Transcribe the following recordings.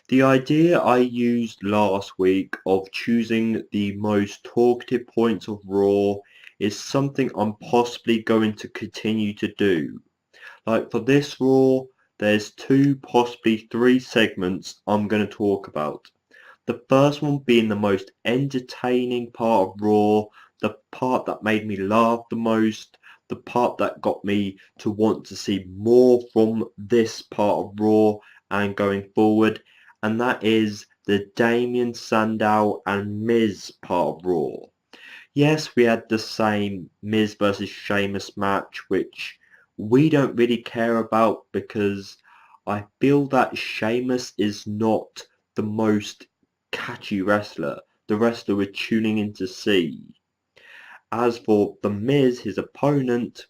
The idea I used last week of choosing the most talkative points of Raw is something I'm possibly going to continue to do. Like for this Raw, there's two, possibly three segments I'm going to talk about. The first one being the most entertaining part of Raw, the part that made me laugh the most, the part that got me to want to see more from this part of Raw and going forward, and that is the Damien Sandow and Miz part of Raw. Yes, we had the same Miz versus Sheamus match, which we don't really care about because I feel that Sheamus is not the most catchy wrestler, the wrestler we're tuning in to see. As for The Miz, his opponent,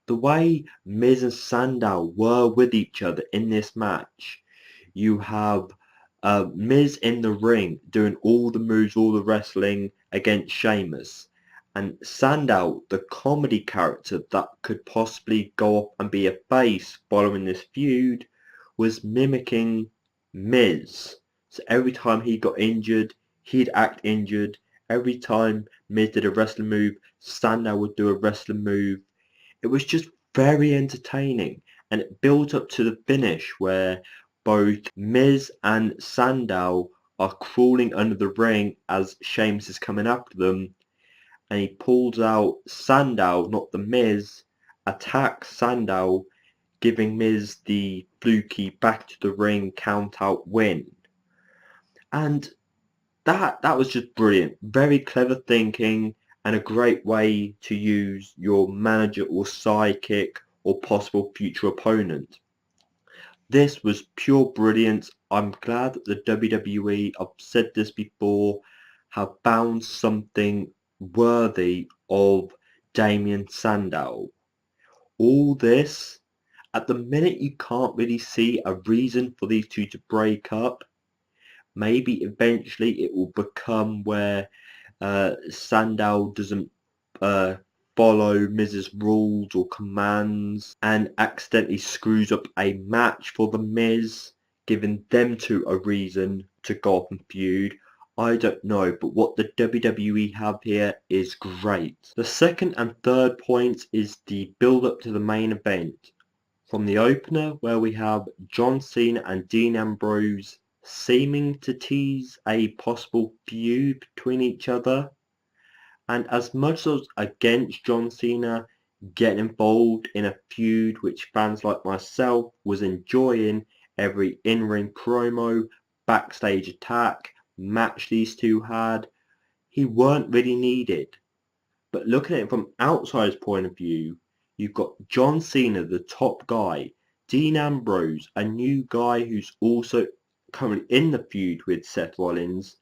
the way Miz and Sandow were with each other in this match, you have Miz in the ring doing all the moves, all the wrestling against Sheamus. And Sandow, the comedy character that could possibly go up and be a face following this feud, was mimicking Miz. So every time he got injured, he'd act injured. Every time Miz did a wrestling move, Sandow would do a wrestling move. It was just very entertaining, and it built up to the finish where both Miz and Sandow are crawling under the ring as Sheamus is coming after them, and he pulls out Sandow, not the Miz, attacks Sandow, giving Miz the fluky back to the ring count out win. And that was just brilliant. Very clever thinking and a great way to use your manager or sidekick or possible future opponent. This was pure brilliance. I'm glad that the WWE, I've said this before, have found something worthy of Damien Sandow. All this, at the minute you can't really see a reason for these two to break up. Maybe eventually it will become where Sandow doesn't uh, follow Miz's rules or commands and accidentally screws up a match for the Miz, giving them two a reason to go off and feud. I don't know, but what the WWE have here is great. The second and third point is the build-up to the main event. From the opener, where we have John Cena and Dean Ambrose seeming to tease a possible feud between each other. And as much as I was against John Cena getting involved in a feud which fans like myself was enjoying every in-ring promo, backstage attack, match these two had, he weren't really needed. But looking at it from outside's point of view, you've got John Cena, the top guy, Dean Ambrose, a new guy who's also currently in the feud with Seth Rollins,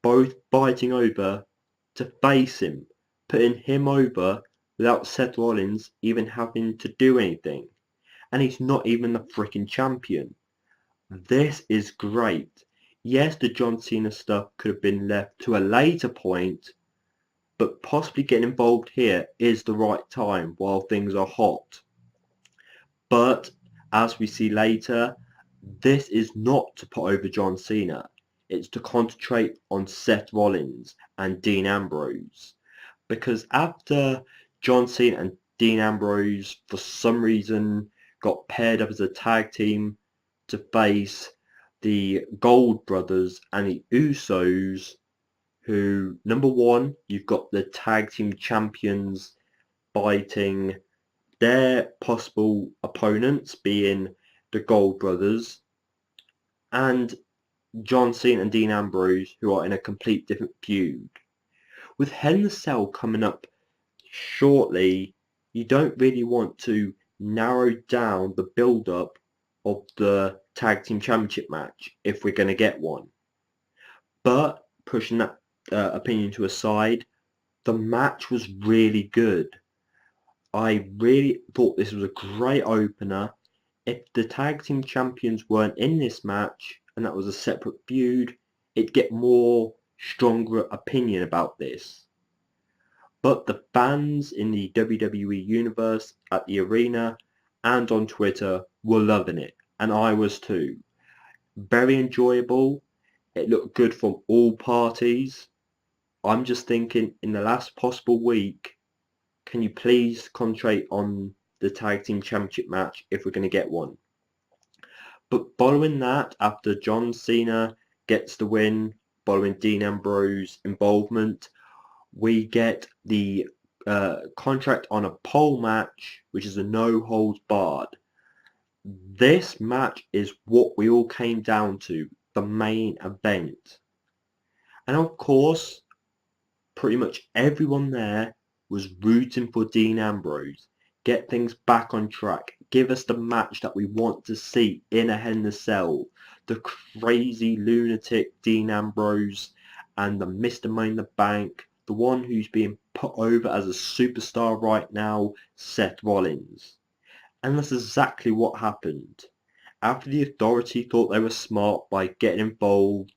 both fighting over to face him, putting him over without Seth Rollins even having to do anything. And he's not even the freaking champion. This is great. Yes, the John Cena stuff could have been left to a later point, but possibly getting involved here is the right time while things are hot. But as we see later, this is not to put over John Cena. It's to concentrate on Seth Rollins and Dean Ambrose. Because after John Cena and Dean Ambrose, for some reason, got paired up as a tag team to face the Gold Brothers and the Usos, who, number one, you've got the tag team champions fighting their possible opponents, being the Gold Brothers, and John Cena and Dean Ambrose, who are in a complete different feud. With Hell in a Cell coming up shortly, you don't really want to narrow down the build-up of the tag team championship match if we're going to get one. But pushing that opinion to a side, the match was really good. I really thought this was a great opener. If the tag team champions weren't in this match and that was a separate feud, it'd get more stronger opinion about this. But the fans in the WWE universe at the arena and on Twitter were loving it, and I was too. very enjoyable. It looked good from all parties. I'm just thinking, in the last possible week, can you please concentrate on the Tag Team Championship match if we're going to get one? But following that, after John Cena gets the win, following Dean Ambrose involvement, we get the contract on a pole match, which is a no holds barred. This match is what we all came down to, the main event. And of course, pretty much everyone there was rooting for Dean Ambrose. Get things back on track. Give us the match that we want to see in a Hell in a Cell. The crazy lunatic Dean Ambrose and the Mr. Money in the Bank. The one who's being put over as a superstar right now, Seth Rollins. And that's exactly what happened. After the Authority thought they were smart by getting involved,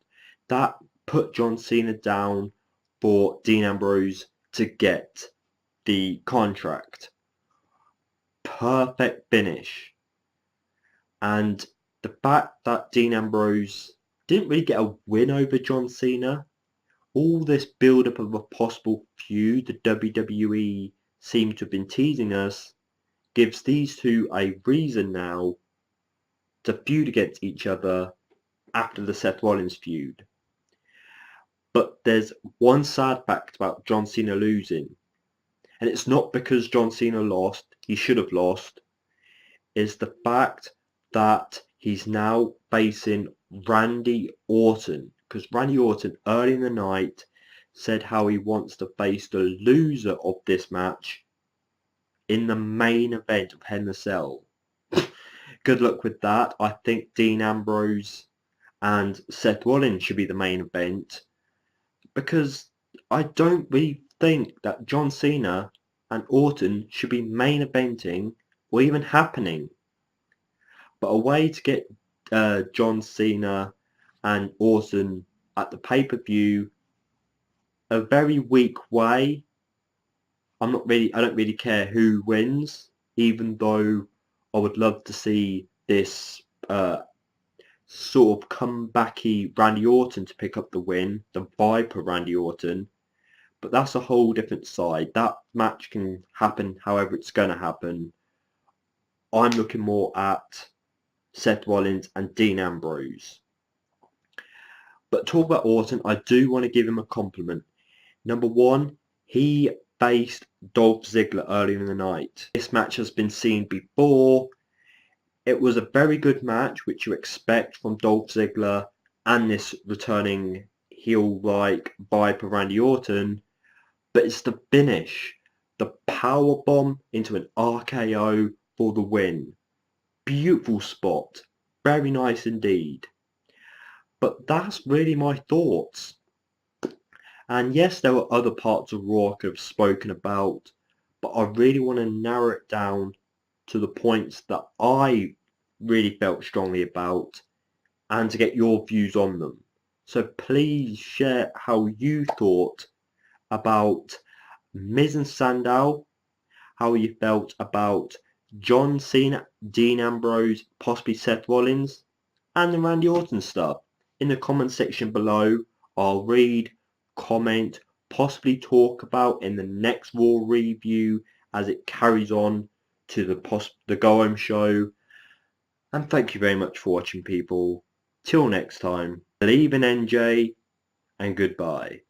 that put John Cena down for Dean Ambrose to get the contract. Perfect finish. And the fact that Dean Ambrose didn't really get a win over John Cena, all this build-up of a possible feud the WWE seemed to have been teasing us, gives these two a reason now to feud against each other after the Seth Rollins feud. But there's one sad fact about John Cena losing, and it's not because John Cena lost, he should have lost, is the fact that he's now facing Randy Orton, because Randy Orton early in the night said how he wants to face the loser of this match in the main event of Hell in a Cell. Good luck with that. I think Dean Ambrose and Seth Rollins should be the main event, because I don't really think that John Cena and Orton should be main eventing or even happening. But a way to get John Cena and Orton at the pay-per-view, a very weak way. I don't really care who wins, even though I would love to see this sort of comebacky Randy Orton to pick up the win, the Viper Randy Orton. But that's a whole different side. That match can happen however it's going to happen. I'm looking more at Seth Rollins and Dean Ambrose. But talk about Orton, I do want to give him a compliment. Number one, he faced Dolph Ziggler earlier in the night. This match has been seen before. It was a very good match, which you expect from Dolph Ziggler and this returning heel-like Viper Randy Orton. But it's the finish. The powerbomb into an RKO for the win. Beautiful spot. Very nice indeed. But that's really my thoughts. And yes, there were other parts of Raw I could have spoken about, but I really want to narrow it down to the points that I really felt strongly about and to get your views on them. So please share how you thought about Miz and Sandow, how you felt about John Cena, Dean Ambrose, possibly Seth Rollins, and the Randy Orton stuff. In the comment section below, I'll read, comment, possibly talk about in the next Raw review as it carries on to the Go Home show. And thank you very much for watching, people. Till next time, believe in NJ, and goodbye.